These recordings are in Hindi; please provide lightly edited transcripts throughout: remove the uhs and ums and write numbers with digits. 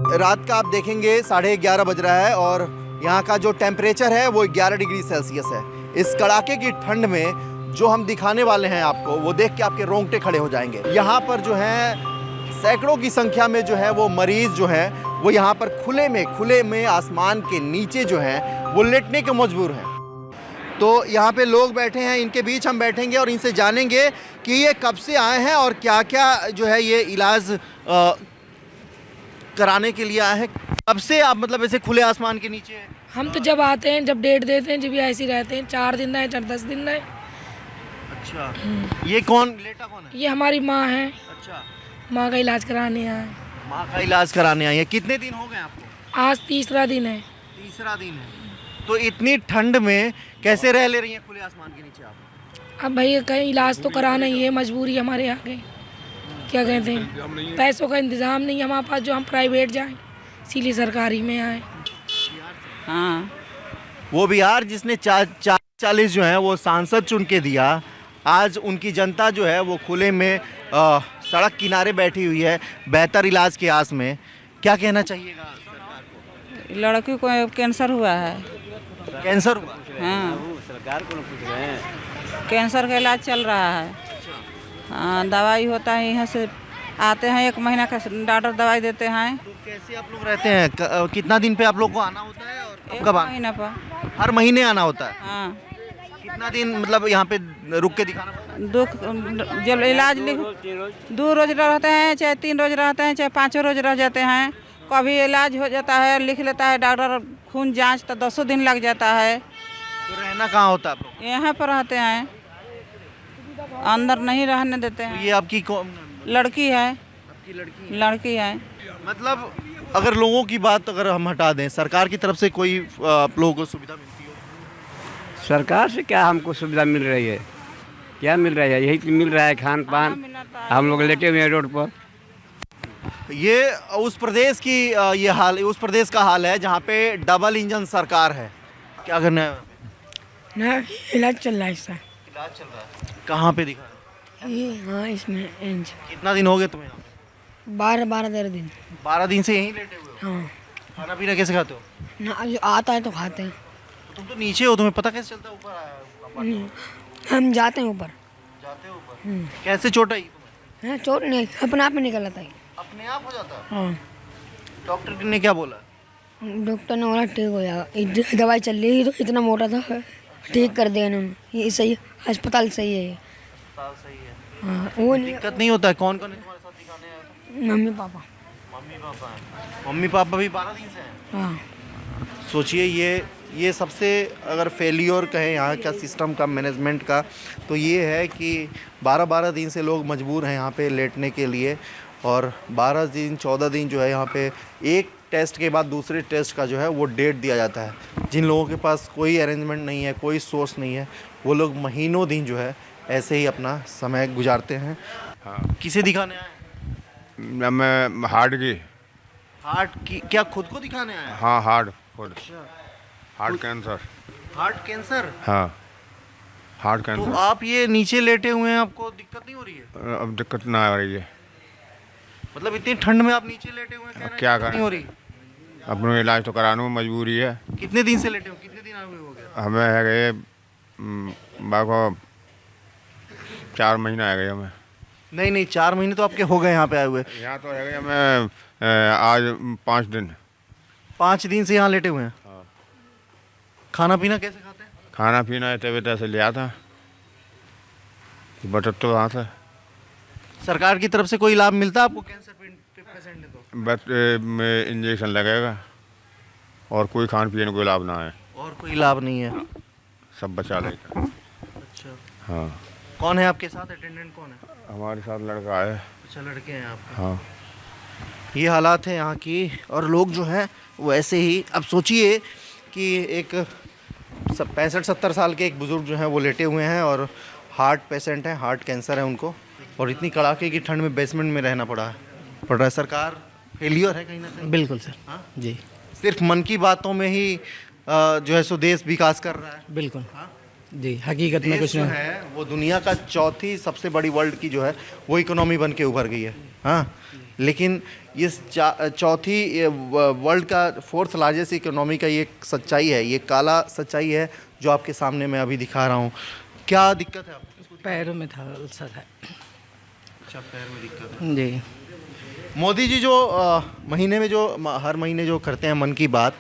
रात का आप देखेंगे 11:30 बज रहा है और यहाँ का जो टेम्परेचर है वो 11 डिग्री सेल्सियस है। इस कड़ाके की ठंड में जो हम दिखाने वाले हैं आपको, वो देख के आपके रोंगटे खड़े हो जाएंगे। यहाँ पर जो है सैकड़ों की संख्या में जो है वो मरीज जो है वो यहाँ पर खुले में आसमान के नीचे जो है वो लेटने के मजबूर हैं। तो यहाँ पे लोग बैठे हैं, इनके बीच हम बैठेंगे और इनसे जानेंगे कि ये कब से आए हैं और क्या क्या जो है ये इलाज कराने के लिए आए हैं। कब से आप मतलब ऐसे खुले आसमान के नीचे हैं? हम तो जब आते हैं, जब डेट देते हैं, जब भी ऐसे ही रहते हैं। 4 दिन रहे, 10 दिन रहे। अच्छा, ये कौन लेटा कौन है? ये हमारी माँ है। अच्छा, माँ का इलाज कराने आए। माँ का इलाज कराने आई है। कितने दिन हो गए आपको? आज तीसरा दिन है। तीसरा दिन है। तो इतनी ठंड में कैसे रह ले रही हैं खुले आसमान के नीचे आप? अब भाई कहीं इलाज तो कराना ही है, मजबूरी हमारे यहाँ के। क्या कहते हैं, पैसों का इंतज़ाम नहीं है हमारे पास जो हम प्राइवेट जाएं, इसीलिए सरकारी में आए। हाँ, वो बिहार जिसने 40 जो है वो सांसद चुन के दिया, आज उनकी जनता जो है वो खुले में सड़क किनारे बैठी हुई है बेहतर इलाज के आस में। क्या कहना चाहिएगा सरकार को? लड़की को कैंसर हुआ है। कैंसर हुआ? हाँ, सरकार को पूछ रहे हैं। कैंसर का इलाज चल रहा है। हाँ, दवाई होता है, यहाँ से आते हैं, 1 महीना का डॉक्टर दवाई देते हैं। तो कैसे आप लोग रहते हैं? कितना दिन पे आप लोग को आना होता है और कब आना? महीना पर। हर महीने आना होता है? हाँ, कितना दिन मतलब यहाँ पे रुक के दिखाना पड़ता है? दुख जब इलाज 2 रोज रहते हैं, चाहे 3 रोज रहते हैं, चाहे 5 रोज रह जाते हैं। कभी इलाज हो जाता है, लिख लेता है डॉक्टर खून जांच, तो 10 दिन लग जाता है। तो रहना कहाँ होता है आप लोग? यहाँ पर रहते हैं, अंदर नहीं रहने देते तो हैं। ये आपकी लड़की है। आपकी लड़की? लड़की है। मतलब अगर लोगों की बात अगर हम हटा दें, सरकार की तरफ से कोई आप लोगों को सुविधा मिलती हो? सरकार से क्या हमको सुविधा मिल रही है? क्या मिल रहा है? यही मिल रहा है, खान पान। हम लोग लेटे हुए हैं रोड पर। ये उस प्रदेश की ये हाल, उस प्रदेश का हाल है जहाँ पे डबल इंजन सरकार है। क्या करना है? ना इलाज चल रहा है इसका। इलाज चल रहा है। कहाँ पे दिखा रहे ये हाँ, इसमें इंच हो? कितना दिन हो गए तुम्हें यहाँ पे? 12-13 दिन। 12 दिन से यहीं लेटे हुए हो? हाँ खाना पीना कैसे खाते हो? ना, जो आता है तो खाते हैं। तुम तो नीचे हो, तुम्हें पता कैसे चलता है ऊपर आया हो? नहीं, हम जाते हैं ऊपर। जाते हो ऊपर? कैसे चोट आई तुम्हें? हाँ, चोट नहीं, अपने आप में निकल आता है। अपने आप हो जाता है? हाँ, डॉक्टर ने क्या बोला? डॉक्टर ने बोला ठीक हो जाएगा, दवाई चल रही तो इतना मोटा था, ठीक कर दिया इन्होंने। ये सही, अस्पताल सही है ये। अस्पताल सही है। हाँ, वो नहीं, दिक्कत नहीं होता है? कौन कौन है तुम्हारे साथ दिखाने आया था? Mummy papa. मम्मी पापा हैं। मम्मी पापा भी 12 दिन से हैं? हाँ, सोचिए ये सबसे अगर फेलियर कहें यहाँ का सिस्टम का, मैनेजमेंट का, तो ये है कि 12 दिन से लोग मजबूर हैं यहाँ पे लेटने के लिए। और 12 दिन 14 दिन जो है यहाँ पे एक टेस्ट के बाद दूसरे टेस्ट का जो है वो डेट दिया जाता है। जिन लोगों के पास कोई अरेंजमेंट नहीं है, कोई सोर्स नहीं है, वो लोग महीनों दिन जो है ऐसे ही अपना समय गुजारते हैं। हाँ, किसे दिखाने आए? मैं हार्ट की। हार्ट की? क्या खुद को दिखाने आए हैं? हाँ, हार्ट खुद। Heart cancer. Heart cancer? हाँ, हार्ट तो कैंसर। आप ये नीचे लेटे हुए हैं, आपको दिक्कत नहीं हो रही है? अब दिक्कत ना आ रही है। मतलब इतनी ठंड में आप नीचे लेटे हुए हैं, कह रहे हैं क्या दिक्कत करें? नहीं हो रही? अपना इलाज तो कराना मजबूरी है। कितने दिन से लेटे हो? कितने दिन आए हुए हो गया? हमें है गए बाको 4 महीना है गए हमें। नहीं 4 महीने तो आपके हो गए यहाँ पे आए हुए। यहाँ तो है गए हमें आज 5 दिन। 5 दिन से यहाँ लेटे हुए हैं? हाँ। खाना पीना कैसे खाते हैं? खाना पीना तबीयत ऐसे लिया था, बचत तो वहाँ से। सरकार की तरफ से कोई लाभ मिलता है आपको कैंसर पेशेंट है तो? बस इंजेक्शन लगेगा और कोई खान पीने कोई लाभ ना है। और कोई लाभ नहीं है? सब बचा लेगा। अच्छा, हाँ। कौन है आपके साथ? अटेंडेंट कौन है? हमारे साथ लड़का है। अच्छा, लड़के हैं आपके? हाँ। ये हालात है यहाँ की। और लोग जो हैं वो ऐसे ही, अब सोचिए कि एक 65-70 साल के एक बुज़ुर्ग जो हैं वो लेटे हुए हैं और हार्ट पेशेंट हैं, हार्ट कैंसर है उनको, और इतनी कड़ाके की ठंड में बेसमेंट में रहना पड़ रहा है। सरकार फेलियर है कहीं ना कहीं। बिल्कुल सर। हाँ? जी सिर्फ मन की बातों में ही जो है सो देश विकास कर रहा है। बिल्कुल। हाँ? जी हकीकत में देश कुछ जो नहीं। है वो दुनिया का चौथी सबसे बड़ी वर्ल्ड की जो है वो इकोनॉमी बन के उभर गई है। हाँ, लेकिन इस चौथी वर्ल्ड का फोर्थ लार्जेस्ट इकोनॉमी का ये सच्चाई है, ये काला सच्चाई है जो आपके सामने मैं अभी दिखा रहा हूँ। क्या दिक्कत है आपको? पैरों में था अल्सर है। अच्छा, पैर में दिक्कत है। जी मोदी जी जो महीने में जो हर महीने जो करते हैं मन की बात,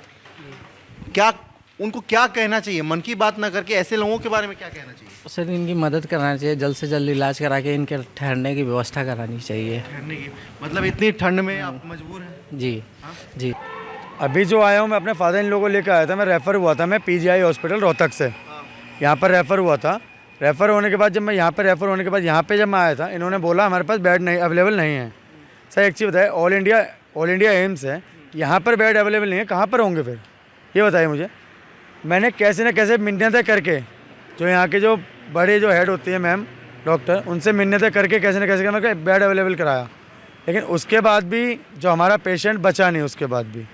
क्या उनको क्या कहना चाहिए? मन की बात ना करके ऐसे लोगों के बारे में क्या कहना चाहिए? उससे इनकी मदद करना चाहिए, जल्द से जल्द इलाज करा के इनके ठहरने की व्यवस्था करानी चाहिए। ठहरने की मतलब इतनी ठंड में आप मजबूर हैं? जी जी। अभी जो आया हूँ मैं अपने फादर इन लोगों को लेकर आया था। मैं रेफ़र हुआ था, मैं पीजीआई हॉस्पिटल रोहतक से यहाँ पर रेफ़र हुआ था। रेफ़र होने के बाद जब मैं यहाँ पर रेफ़र होने के बाद यहाँ पे जब मैं आया था, इन्होंने बोला हमारे पास बेड नहीं अवेलेबल नहीं है। सर एक चीज़ बताए, ऑल इंडिया एम्स है, यहाँ पर बेड अवेलेबल नहीं है, कहाँ पर होंगे फिर ये बताइए मुझे। मैंने कैसे न कैसे मिन्नतें करके जो यहाँ के जो बड़े जो हेड होती है मैम डॉक्टर, उनसे मिन्नतें करके कैसे न कैसे मैं बेड अवेलेबल कराया, लेकिन उसके बाद भी जो हमारा पेशेंट बचा नहीं। उसके बाद भी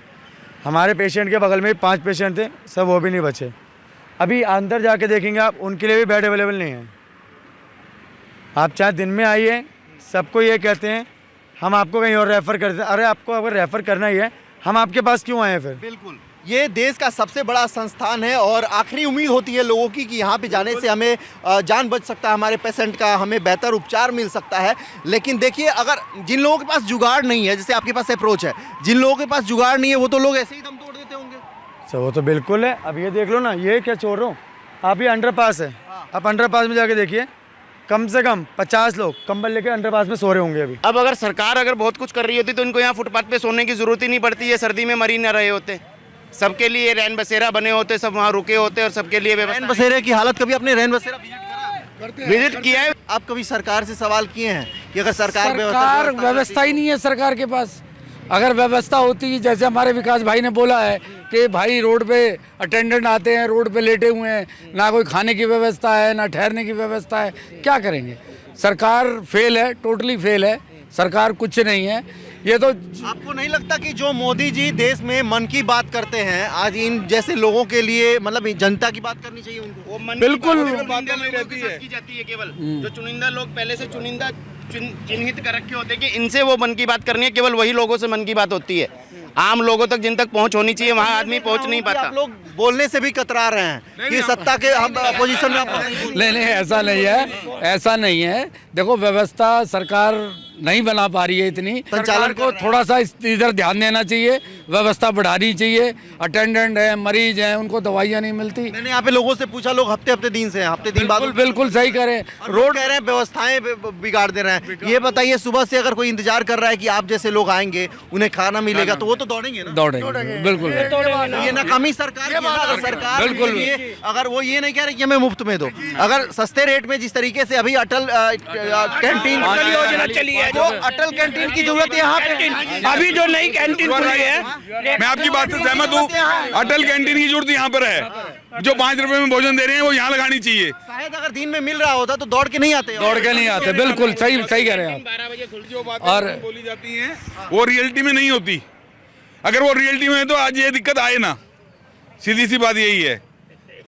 हमारे पेशेंट के बगल में 5 पेशेंट थे, सब वो भी नहीं बचे। अभी अंदर जाके देखेंगे आप, उनके लिए भी बेड अवेलेबल नहीं है। आप चाहे दिन में आइए, सबको ये कहते हैं हम आपको कहीं और रेफ़र करते हैं। अरे आपको अगर रेफ़र करना ही है, हम आपके पास क्यों आए फिर? बिल्कुल, ये देश का सबसे बड़ा संस्थान है और आखिरी उम्मीद होती है लोगों की कि यहाँ पे जाने से हमें जान बच सकता है, हमारे पेशेंट का हमें बेहतर उपचार मिल सकता है। लेकिन देखिए, अगर जिन लोगों के पास जुगाड़ नहीं है, जैसे आपके पास अप्रोच है, जिन लोगों के पास जुगाड़ नहीं है वो तो लोग ऐसे ही दम तोड़ देते होंगे। सर वो तो बिल्कुल है। अब ये देख लो ना, ये क्या छोड़ रहा हूँ आप, ये अंडरपास है। आप अंडरपास में जाके देखिए, कम से कम 50 लोग कंबल लेके अंडरपास में सो रहे होंगे अभी। अब अगर सरकार अगर बहुत कुछ कर रही होती तो इनको यहाँ फुटपाथ पे सोने की जरूरत ही नहीं पड़ती है, सर्दी में मरी ना रहे होते। सबके लिए रैन बसेरा बने होते, सब वहाँ रुके होते और सबके लिए रैन बसेरे की हालत, कभी अपने रैन बसेरा विजिट किया है। आप कभी सरकार से सवाल किए हैं कि अगर सरकार व्यवस्था ही नहीं है सरकार के पास? अगर व्यवस्था होती, जैसे हमारे विकास भाई ने बोला है कि भाई रोड पे अटेंडेंट आते हैं, रोड पे लेटे हुए हैं, ना कोई खाने की व्यवस्था है ना ठहरने की व्यवस्था है, क्या करेंगे? सरकार फेल है, टोटली फेल है, सरकार कुछ नहीं है। ये तो आपको नहीं लगता कि जो मोदी जी देश में मन की बात करते हैं, आज इन जैसे लोगों के लिए, मतलब जनता की बात करनी चाहिए उनको? वो मन बिल्कुल बातों में रहती है की जाती है केवल जो चुनिंदा लोग पहले से चुनिंदा चिन्हित कर रखे होते हैं कि इनसे वो मन की बात करनी है, केवल वही लोगों से मन की बात होती है। आम लोगों तक जिन तक पहुंच होनी चाहिए वहां आदमी पहुंच नहीं पाता। आप लोग बोलने से भी कतरा रहे हैं कि सत्ता के हम अपोजिशन में नहीं, ऐसा नहीं है, ऐसा नहीं है। देखो, व्यवस्था सरकार नहीं बना पा रही है इतनी, सरकार को थोड़ा सा इधर ध्यान देना चाहिए, व्यवस्था बढ़ानी चाहिए। अटेंडेंट है, मरीज हैं, उनको दवाइयाँ नहीं मिलती। मैंने यहाँ पे लोगों से पूछा, लोग हफ्ते दिन से, हफ्ते दिन बाद बिल्कुल सही करें। रोड कह रहे हैं व्यवस्थाएं बिगाड़ दे रहे हैं। ये बताइए, सुबह से अगर कोई इंतजार कर रहा है कि आप जैसे लोग आएंगे, उन्हें खाना मिलेगा, तो वो तो दौड़ेंगे ना? दौड़ेंगे बिल्कुल। ये नाकामी सरकार की है ना। अगर सरकार बिल्कुल, अगर वो ये नहीं कह रहे कि हमें मुफ्त में दो, अगर सस्ते रेट में जिस तरीके से अभी अटल कैंटीन योजना चली है, जो अटल कैंटीन की जरूरत है यहाँ पे, अभी जो नई कैंटीन खुली है, मैं आपकी बात से सहमत हूँ। अटल कैंटीन की जरूरत यहाँ पर है। जो 5 रुपए में भोजन दे रहे हैं वो यहाँ लगानी चाहिए। शायद अगर दिन में मिल रहा होता तो दौड़ के नहीं आते। दौड़ के नहीं आते, बिल्कुल सही कह रहे हैं आप। 12 बजे खुल जो बातें बोली जाती हैं वो रियलिटी में नहीं होती। अगर वो रियलिटी में है तो आज ये दिक्कत आए ना, सीधी सी बात यही है।